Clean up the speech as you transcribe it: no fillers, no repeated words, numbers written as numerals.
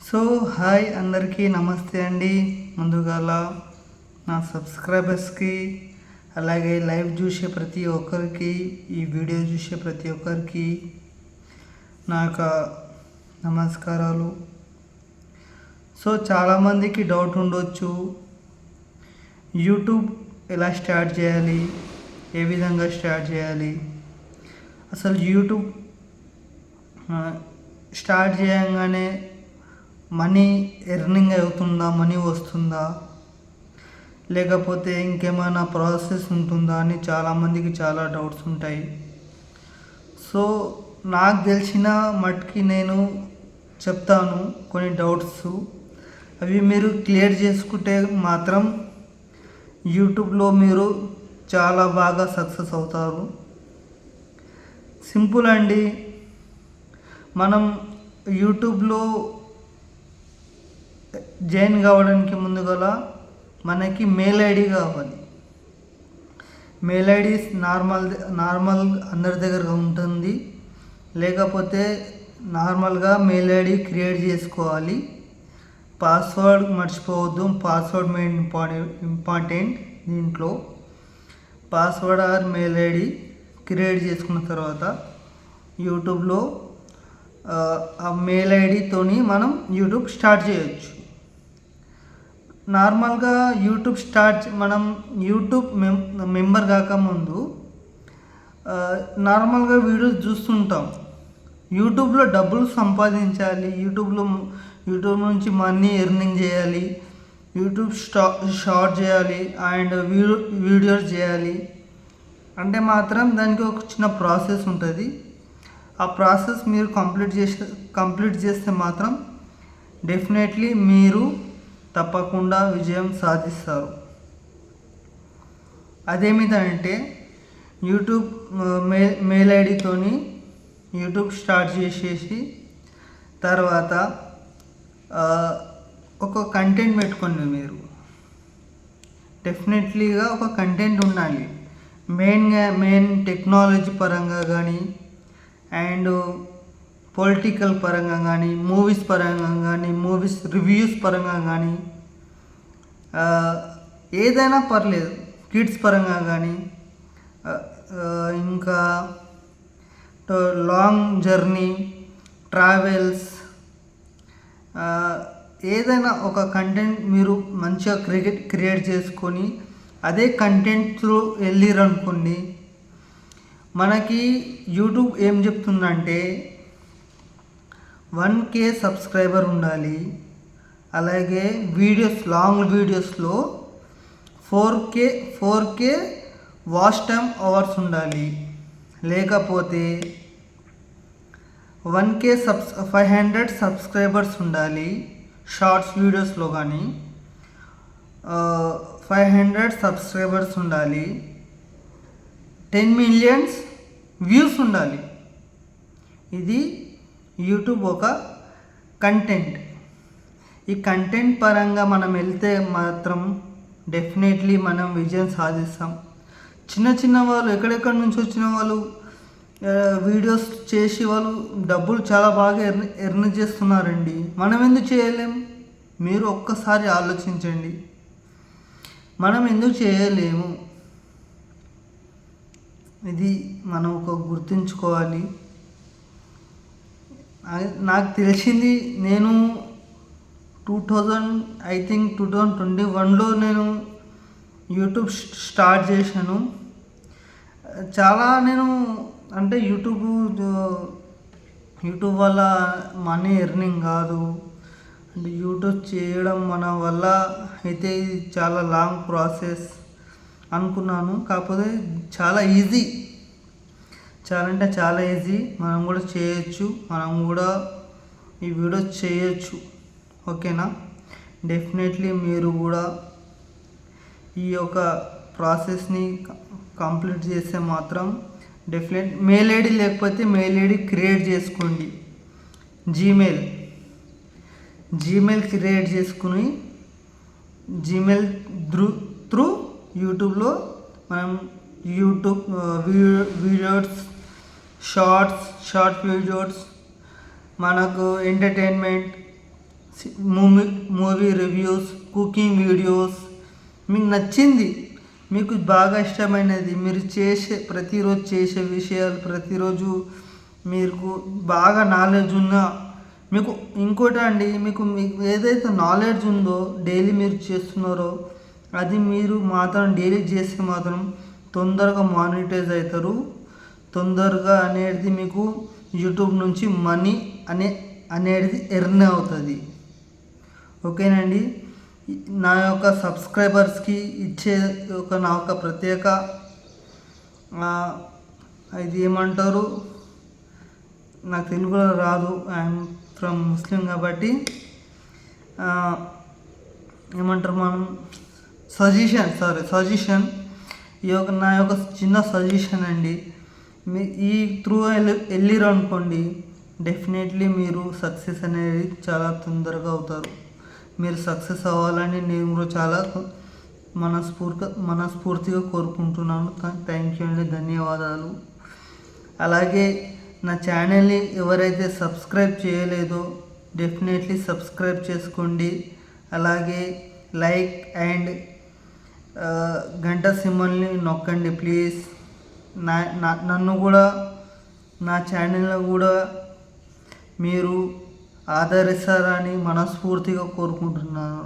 So hi అందరికీ నమస్తే అండి. ముందుగాల నా సబ్స్క్రైబర్స్కి, అలాగే లైవ్ చూసే ప్రతి ఒక్కరికి, ఈ వీడియో చూసే ప్రతి ఒక్కరికి నా యొక్క నమస్కారాలు. సో చాలామందికి డౌట్ ఉండొచ్చు, యూట్యూబ్ ఎలా స్టార్ట్ చేయాలి, ఏ విధంగా స్టార్ట్ చేయాలి, అసలు యూట్యూబ్ స్టార్ట్ చేయగానే మనీ ఎర్నింగ్ అవుతుందా, మనీ వస్తుందా, లేకపోతే ఇంకేమైనా ప్రాసెస్ ఉంటుందా అని చాలామందికి చాలా డౌట్స్ ఉంటాయి. సో నాకు తెలిసిన మట్టుకి నేను చెప్తాను కొన్ని డౌట్స్. అవి మీరు క్లియర్ చేసుకుంటే మాత్రం యూట్యూబ్లో మీరు చాలా బాగా సక్సెస్ అవుతారు. సింపుల్ అండి. మనం యూట్యూబ్లో జాయిన్ కావడానికి ముందుగల మనకి మెయిల్ ఐడి కావాలి. మెయిల్ ఐడి నార్మల్ అందరి దగ్గర ఉంటుంది. లేకపోతే నార్మల్గా మెయిల్ ఐడి క్రియేట్ చేసుకోవాలి. పాస్వర్డ్ మర్చిపోవద్దు. Password main important. దీంట్లో password or mail ID create చేసుకున్న తర్వాత యూట్యూబ్లో ఆ మెయిల్ ఐడితోని మనం యూట్యూబ్ స్టార్ట్ చేయొచ్చు. నార్మల్గా మనం యూట్యూబ్ మెంబర్ కాకముందు నార్మల్గా వీడియోస్ చూస్తుంటాం. యూట్యూబ్లో డబ్బులు సంపాదించాలి, యూట్యూబ్ నుంచి మనీ ఎర్నింగ్ చేయాలి, యూట్యూబ్ షార్ట్ చేయాలి అండ్ వీడియోస్ చేయాలి అంటే మాత్రం దానికి ఒక చిన్న ప్రాసెస్ ఉంటుంది. ఆ ప్రాసెస్ మీరు కంప్లీట్ చేస్తే మాత్రం డెఫినెట్లీ మీరు తప్పకుండా విజయం సాధిస్తారు. అదేమిటంటే యూట్యూబ్ మెయిల్ ఐడితోని యూట్యూబ్ స్టార్ట్ చేసేసి తర్వాత ఒక కంటెంట్ పెట్టుకోండి. మీరు డెఫినెట్లీగా ఒక కంటెంట్ ఉండాలి. మెయిన్ టెక్నాలజీ పరంగా కానీ అండ్ పొలిటికల్ పరంగా కానీ, మూవీస్ పరంగా కానీ, మూవీస్ రివ్యూస్ పరంగా కానీ, ఏదైనా పర్లేదు, కిడ్స్ పరంగా కానీ, ఇంకా లాంగ్ జర్నీ, ట్రావెల్స్, ఏదైనా ఒక కంటెంట్ మీరు మంచిగా క్రియేట్ చేసుకొని అదే కంటెంట్ త్రూ వెళ్ళిరనుకోండి, మనకి యూట్యూబ్ ఏం చెప్తుందంటే 1K సబ్స్క్రైబర్ ఉండాలి. అలాగే లాంగ్ వీడియోస్లో 4K వాచ్ టైమ్ అవర్స్ ఉండాలి. లేకపోతే 500 సబ్స్క్రైబర్స్ ఉండాలి షార్ట్స్ వీడియోస్లో. కానీ 500 సబ్స్క్రైబర్స్ ఉండాలి. 10 మిలియన్స్ వ్యూస్ ఉండాలి. ఇది యూట్యూబ్ ఒక కంటెంట్. ఈ కంటెంట్ పరంగా మనం వెళ్తే మాత్రం డెఫినెట్లీ మనం విజయం సాధిస్తాం. చిన్న వాళ్ళు, ఎక్కడెక్కడి నుంచి వచ్చిన వాళ్ళు వీడియోస్ చేసి వాళ్ళు డబ్బులు చాలా బాగా ఎర్న్ చేస్తున్నారండి. మనం ఎందుకు చేయలేం? మీరు ఒక్కసారి ఆలోచించండి. మనం ఎందుకు చేయలేము? ఇది మనం గుర్తుంచుకోవాలి. నాకు తెలిసింది, నేను 2021లో నేను యూట్యూబ్ స్టార్ట్ చేశాను. చాలా అంటే యూట్యూబ్ వల్ల మనీ ఎర్నింగ్ కాదు, అంటే యూట్యూబ్ చేయడం మన వల్ల అయితే ఇది చాలా లాంగ్ ప్రాసెస్ అనుకున్నాను. కాకపోతే చాలా ఈజీ, చాలా ఈజీ. మనం కూడా చేయొచ్చు, మనం కూడా ఈ వీడియో చేయొచ్చు. ఓకేనా? డెఫినెట్లీ మీరు కూడా ఈ యొక్క ప్రాసెస్ని కంప్లీట్ చేస్తే మాత్రం మెయిల్ ఐడి లేకపోతే మెయిల్ ఐడి క్రియేట్ చేసుకోండి. జీమెయిల్ క్రియేట్ చేసుకుని జీమెయిల్ త్రూ యూట్యూబ్లో మనం యూట్యూబ్ వీడియోస్, షార్ట్ వీడియోస్, మనకు entertainment, movie movie reviews, cooking videos, మీకు నచ్చింది, మీకు బాగా ఇష్టమైనది, మీరు ప్రతిరోజు చేసే విషయాలు, ప్రతిరోజు మీకు బాగా నాలెడ్జ్ ఉన్న, మీకు ఇంకోటి అండి, మీకు ఏదైతే నాలెడ్జ్ ఉందో డైలీ మీరు చేస్తున్నారో అది మీరు మాత్రం డైలీ చేస్తే మాత్రం తొందరగా మానిటైజ్ అవుతారు. తొందరగా అనేది మీకు యూట్యూబ్ నుంచి మనీ అనేది ఎర్న్ అవుతుంది. ఓకేనండి. నా యొక్క సబ్స్క్రైబర్స్కి ఇచ్చే నా యొక్క ప్రత్యేక ఇది ఏమంటారు, నాకు తెలుగులో రాదు, ఐఎమ్ ఫ్రమ్ ముస్లిం కాబట్టి ఏమంటారు మనం సజెషన్ నా యొక్క చిన్న సజెషన్ అండి. ఈ త్రూ వెళ్ళిరు అనుకోండి, డెఫినెట్లీ మీరు సక్సెస్ అనేది చాలా తొందరగా అవుతారు. మీరు సక్సెస్ అవ్వాలని నేను కూడా చాలా మనస్ఫూర్తిగా కోరుకుంటున్నాను. థ్యాంక్ యూ అండి, ధన్యవాదాలు. అలాగే నా ఛానల్ని ఎవరైతే సబ్స్క్రైబ్ చేయలేదో డెఫినెట్లీ సబ్స్క్రైబ్ చేసుకోండి. అలాగే లైక్ అండ్ గంట సింబల్ని నొక్కండి ప్లీజ్. నన్ను కూడా నా ఛానల్ని కూడా మీరు ఆదరిస్తారని మనస్ఫూర్తిగా కోరుకుంటున్నాను.